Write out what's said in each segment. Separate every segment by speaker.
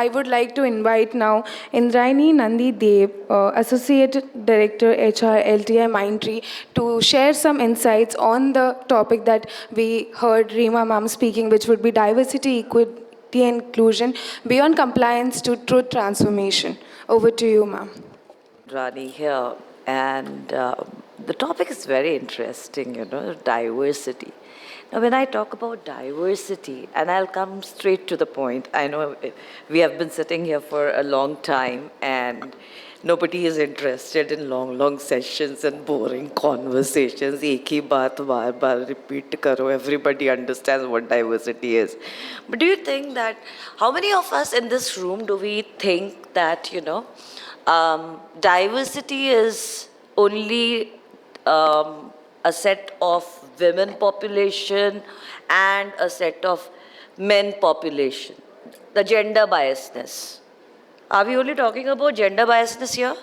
Speaker 1: I would like to invite now Indraini Nandi Dev, Associate Director HR LTI Mindtree, to share some insights on the topic that we heard Reema ma'am speaking, which would be diversity, equity, and inclusion beyond compliance to truth transformation. Over to you, ma'am.
Speaker 2: Rani here, and the topic is very interesting, diversity. Now, when I talk about diversity, and I'll come straight to the point, I know we have been sitting here for a long time, and nobody is interested in long sessions and boring conversations. Ek hi baat baar baar repeat karo. Everybody understands what diversity is. But do you think that, how many of us in this room do we think that, diversity is only a set of women population and a set of men population, the gender biasness? Are we only talking about gender biasness here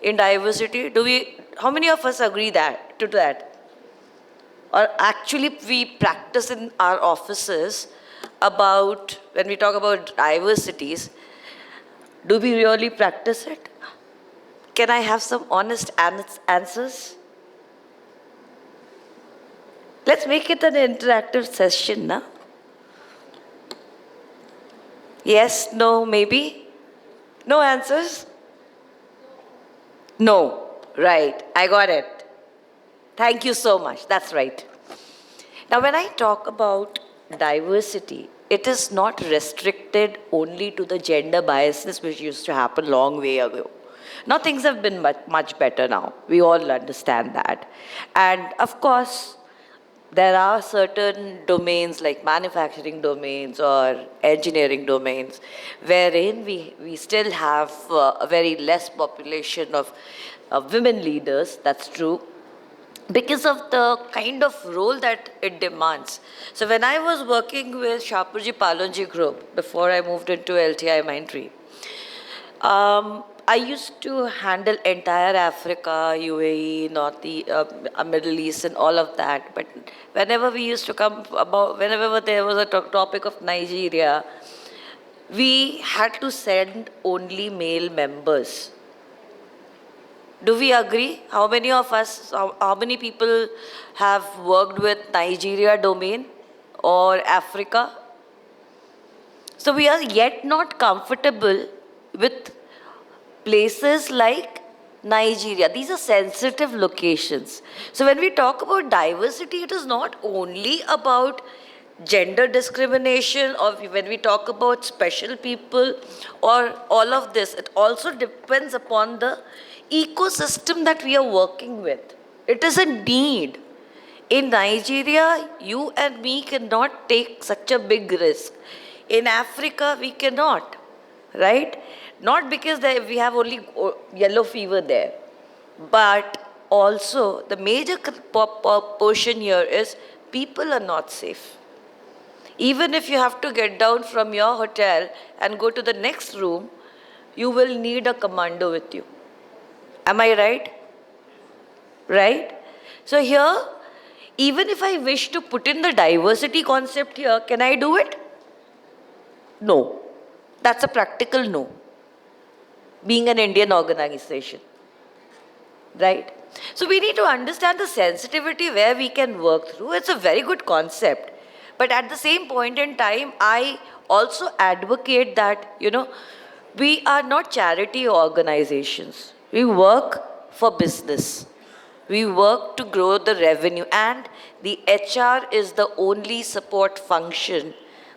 Speaker 2: in diversity? How many of us agree to that? Or actually we practice in our offices about, when we talk about diversities, do we really practice it? Can I have some honest answers? Let's make it an interactive session, na? Yes, no, maybe? No answers? No. Right, I got it. Thank you so much. That's right. Now, when I talk about diversity, it is not restricted only to the gender biasness which used to happen long way ago. Now things have been much better now. We all understand that. And of course, there are certain domains like manufacturing domains or engineering domains wherein we still have a very less population of women leaders. That's true, because of the kind of role that it demands. So when I was working with Shapurji Palonji Group, before I moved into LTI Mindtree, I used to handle entire Africa, UAE, Middle East, and all of that. But whenever we used to whenever there was a topic of Nigeria, we had to send only male members. Do we agree? How many of us, how many people have worked with Nigeria domain or Africa? So we are yet not comfortable with places like Nigeria. These are sensitive locations. So when we talk about diversity, it is not only about gender discrimination, or when we talk about special people or all of this, it also depends upon the ecosystem that we are working with. It is a need. In Nigeria, you and me cannot take such a big risk. In Africa, we cannot, right? Not because we have only yellow fever there, but also the major portion here is people are not safe. Even if you have to get down from your hotel and go to the next room, you will need a commando with you. Am I right? Right? So here, even if I wish to put in the diversity concept here, can I do it? No. That's a practical no, being an Indian organization, right? So we need to understand the sensitivity where we can work through. It's a very good concept. But at the same point in time, I also advocate that, we are not charity organizations. We work for business. We work to grow the revenue, and the HR is the only support function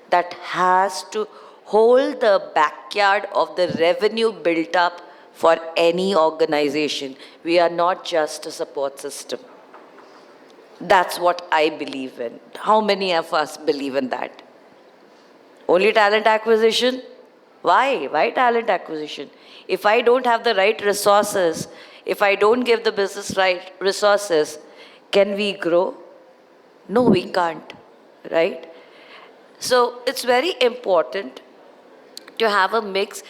Speaker 2: that has to hold the backyard of the revenue built up for any organization. We are not just a support system. That's what I believe in. How many of us believe in that? Only talent acquisition? Why? Why talent acquisition? If I don't have the right resources, if I don't give the business right resources, can we grow? No, we can't, right? So it's very important to have a mix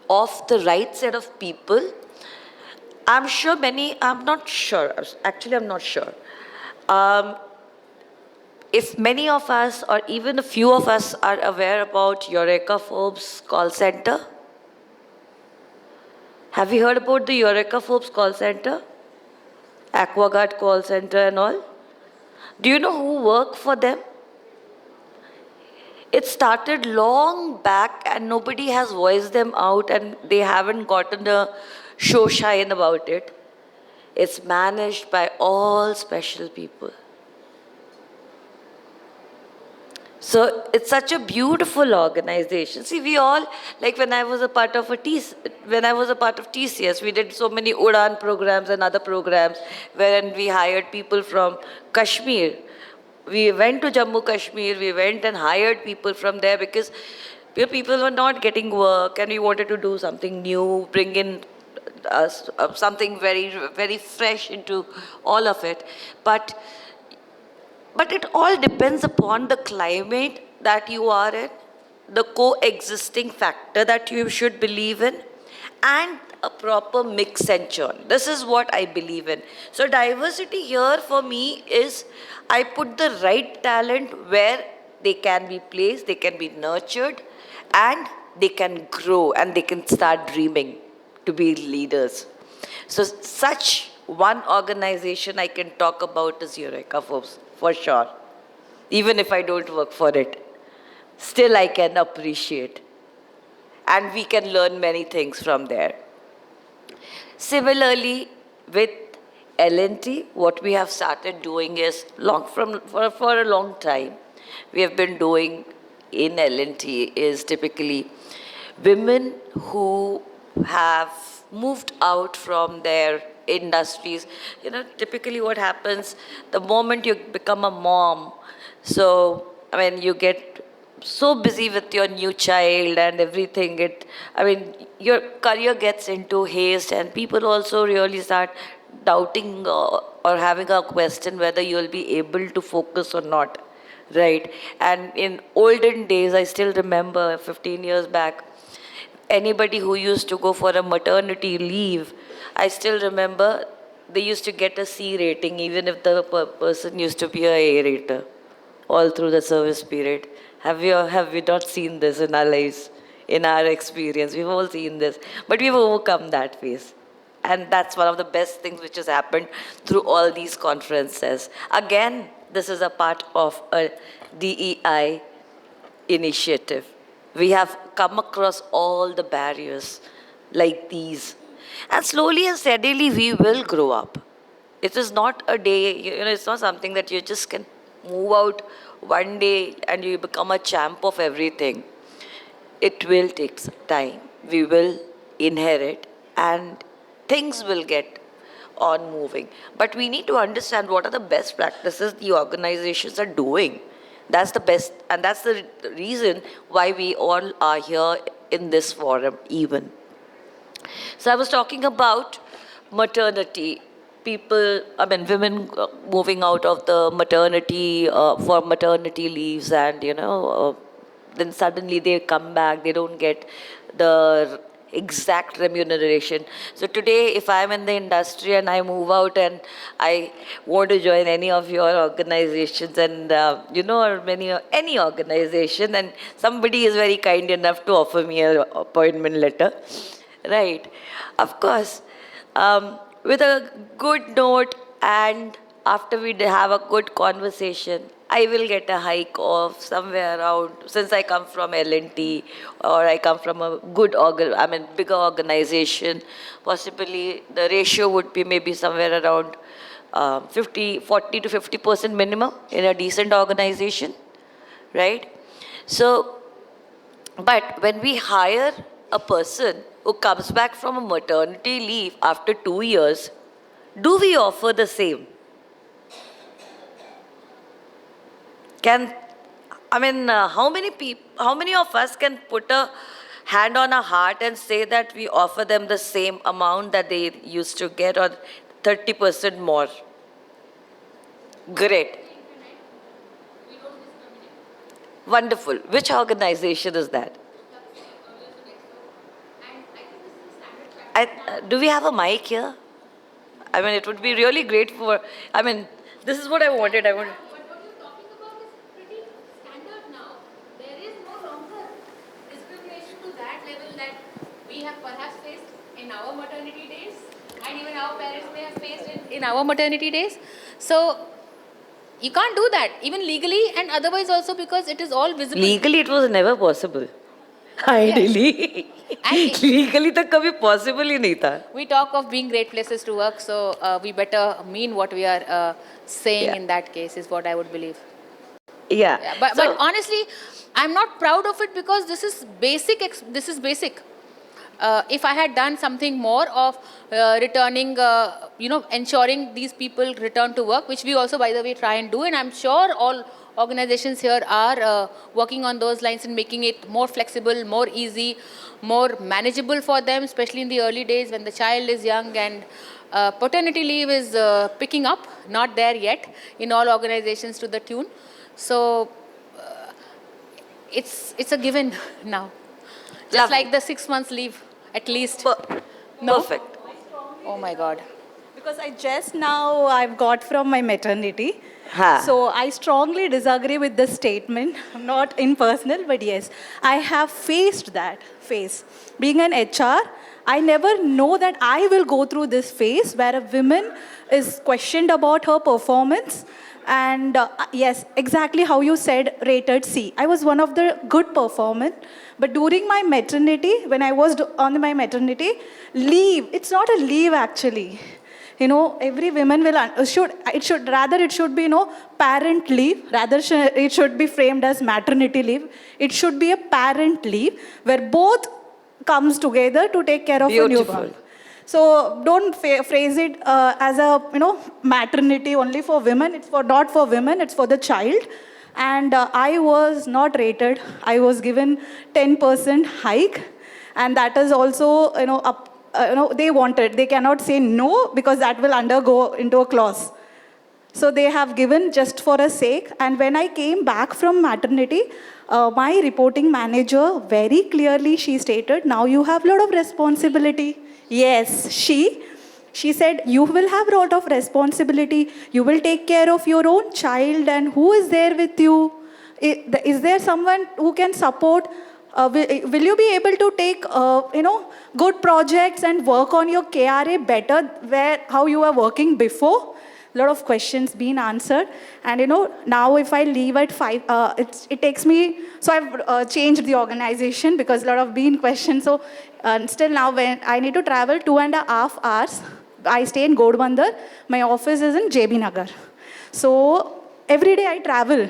Speaker 2: of the right set of people. I'm not sure. Actually, I'm not sure. if many of us or even a few of us are aware about Eureka Forbes call center, have you heard about the Eureka Forbes call center? Aquaguard call center and all? Do you know who work for them? It started long back and nobody has voiced them out and they haven't gotten a show shine about it. It's managed by all special people. So it's such a beautiful organization. See, we all, like when I was a part of TCS, we did so many Udan programs and other programs wherein we hired people from Kashmir. We went to Jammu Kashmir, we went and hired people from there because people were not getting work and we wanted to do something new, bring in something very, very fresh into all of it. But it all depends upon the climate that you are in, the coexisting factor that you should believe in, and a proper mix and churn. This is what I believe in. So diversity here for me is I put the right talent where they can be placed, they can be nurtured, and they can grow and they can start dreaming to be leaders. So such one organization I can talk about is Eureka Forbes, for sure. Even if I don't work for it, still I can appreciate. And we can learn many things from there. Similarly, with L&T, what we have started doing is for a long time, we have been doing in L&T is typically women who have moved out from their industries. You know, typically what happens, the moment you become a mom, so, I mean, you get so busy with your new child and everything, your career gets into haste and people also really start doubting or having a question whether you'll be able to focus or not, right? And in olden days, I still remember 15 years back, anybody who used to go for a maternity leave, I still remember they used to get a C rating even if the person used to be a A rater all through the service period. Have we not seen this in our lives, in our experience? We've all seen this, but we've overcome that phase. And that's one of the best things which has happened through all these conferences. Again, this is a part of a DEI initiative. We have come across all the barriers like these. And slowly and steadily, we will grow up. It is not a day, it's not something that you just can move out one day and you become a champ of everything. It will take some time. We will inherit and things will get on moving. But we need to understand what are the best practices the organizations are doing. That's the best, and that's the reason why we all are here in this forum even. So I was talking about maternity. Women moving out of the maternity for maternity leaves and, then suddenly they come back, they don't get the exact remuneration. So today, if I'm in the industry and I move out and I want to join any of your organizations and, or any organization, and somebody is very kind enough to offer me an appointment letter, right? Of course, with a good note and after we have a good conversation, I will get a hike of somewhere around, since I come from L&T or I come from a bigger organization, possibly the ratio would be maybe somewhere around 40 to 50% minimum in a decent organization, right? So, but when we hire a person who comes back from a maternity leave after 2 years, do we offer the same? How many of us can put a hand on a heart and say that we offer them the same amount that they used to get or 30% more? Great. Wonderful. Which organization is that? Do we have a mic here? It would be really great this is what I wanted.
Speaker 3: in our maternity days, and even our parents may have faced in our maternity days. So you can't do that, even legally and otherwise also, because it is all visible.
Speaker 2: Legally, it was never possible. Ideally.
Speaker 3: And
Speaker 2: Legally, तो कभी possible ही नहीं था.
Speaker 3: we talk of being great places to work, so we better mean what we are saying
Speaker 2: Yeah.
Speaker 3: in that case, is what I would believe.
Speaker 2: Yeah.
Speaker 3: Yeah, but honestly, I'm not proud of it because this is basic. This is basic. If I had done something more of returning, ensuring these people return to work, which we also, by the way, try and do, and I'm sure all organizations here are working on those lines and making it more flexible, more easy, more manageable for them, especially in the early days when the child is young and paternity leave is picking up, not there yet in all organizations to the tune. So it's a given now. Just
Speaker 2: Lovely.
Speaker 3: like the 6 months leave, at least. No?
Speaker 2: Perfect.
Speaker 3: Oh my God.
Speaker 4: Because I've got from my maternity.
Speaker 2: Ha.
Speaker 4: So I strongly disagree with this statement, not in personal, but yes, I have faced that phase. Being an HR, I never know that I will go through this phase where a woman is questioned about her performance. And yes, exactly how you said, rated C. I was one of the good performance, but during my maternity, when I was on my maternity leave, it's not a leave actually. Every woman it should be, parent leave. Rather, it should be framed as maternity leave. It should be a parent leave where both comes together to take care of a
Speaker 2: Beautiful.
Speaker 4: newborn. So don't phrase it as a, maternity only for women. It's not for women, it's for the child. And I was not rated. I was given 10% hike. And that is also, they wanted. They cannot say no because that will undergo into a clause. So they have given just for a sake. And when I came back from maternity, my reporting manager very clearly, she stated, now you have a lot of responsibility. Yes, she said, you will have a lot of responsibility. You will take care of your own child, and who is there with you? Is there someone who can support? Will you be able to take, good projects and work on your KRA better how you were working before? A lot of questions being answered. And, now if I leave at 5, it takes me, so I've changed the organization because a lot of being questions. So still now when I need to travel 2.5 hours, I stay in Godbandar. My office is in JB Nagar. So every day I travel.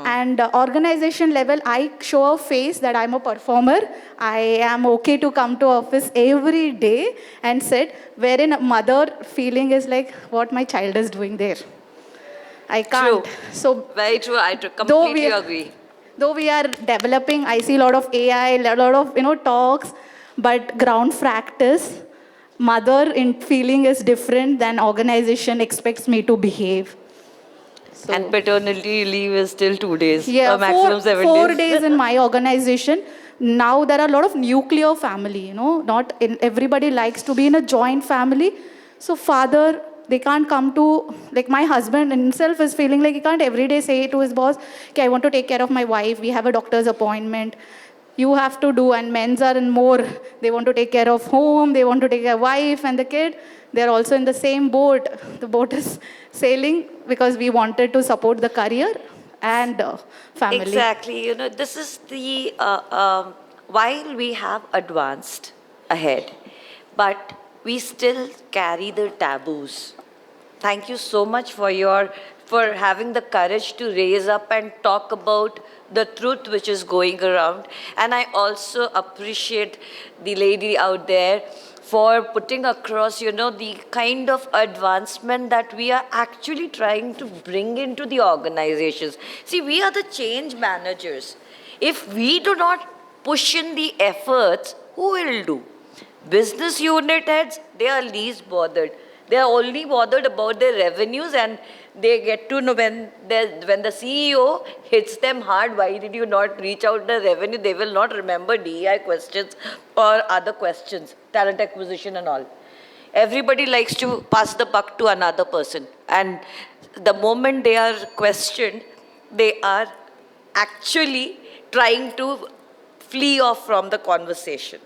Speaker 4: And organization level, I show a face that I'm a performer. I am okay to come to office every day and sit, wherein a mother feeling is like, what my child is doing there. I can't.
Speaker 2: True.
Speaker 4: So
Speaker 2: Very true. I completely agree.
Speaker 4: Though we are developing, I see a lot of AI, a lot of, talks, but ground practice, mother in feeling is different than organization expects me to behave. So,
Speaker 2: And paternity leave is still 2 days.
Speaker 4: yeah,
Speaker 2: or maximum 7
Speaker 4: 4
Speaker 2: days.
Speaker 4: days in my organization. Now there are a lot of nuclear family, not everybody likes to be in a joint family. So father, they can't come to, like my husband himself is feeling like he can't every day say to his boss, okay, I want to take care of my wife. We have a doctor's appointment. You have to do, and men's are in more. They want to take care of home. They want to take care of wife and the kid. They're also in the same boat. The boat is sailing because we wanted to support the career and family.
Speaker 2: Exactly. This is the, while we have advanced ahead, but we still carry the taboos. Thank you so much for having the courage to raise up and talk about the truth which is going around. And I also appreciate the lady out there for putting across, the kind of advancement that we are actually trying to bring into the organizations. See, we are the change managers. If we do not push in the efforts, who will do? Business unit heads, they are least bothered. They are only bothered about their revenues, and they get to know when the CEO hits them hard, why did you not reach out the revenue? They will not remember DEI questions or other questions, talent acquisition and all. Everybody likes to pass the buck to another person. And the moment they are questioned, they are actually trying to flee off from the conversation.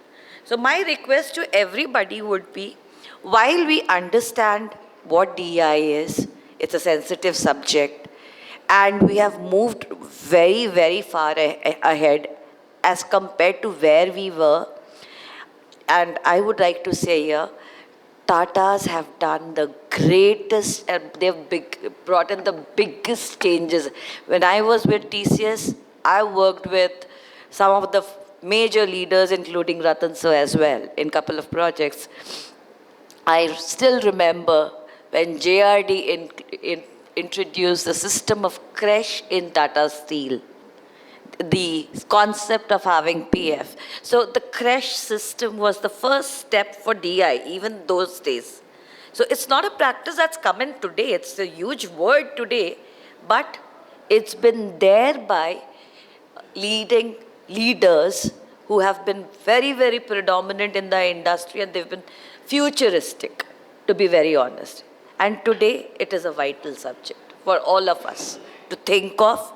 Speaker 2: So my request to everybody would be, while we understand what DEI is, it's a sensitive subject, and we have moved very, very far ahead as compared to where we were. And I would like to say here, Tatas have done the greatest, and they've brought in the biggest changes. When I was with TCS, I worked with some of the major leaders, including Ratan Sir as well, in a couple of projects. I still remember when JRD introduced the system of creche in Tata Steel, the concept of having PF. So the creche system was the first step for DI, even those days. So it's not a practice that's come in today. It's a huge word today, but it's been there by leading leaders who have been very, very predominant in the industry, and they've been futuristic, to be very honest. And today, it is a vital subject for all of us to think of.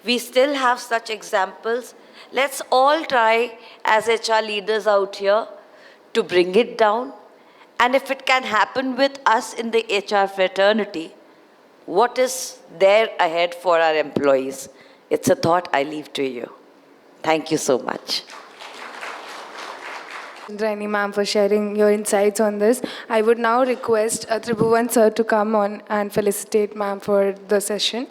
Speaker 2: We still have such examples. Let's all try, as HR leaders out here, to bring it down. And if it can happen with us in the HR fraternity, what is there ahead for our employees? It's a thought I leave to you. Thank you so much.
Speaker 1: Indrani ma'am, for sharing your insights on this. I would now request Tribhuvan sir to come on and felicitate ma'am for the session.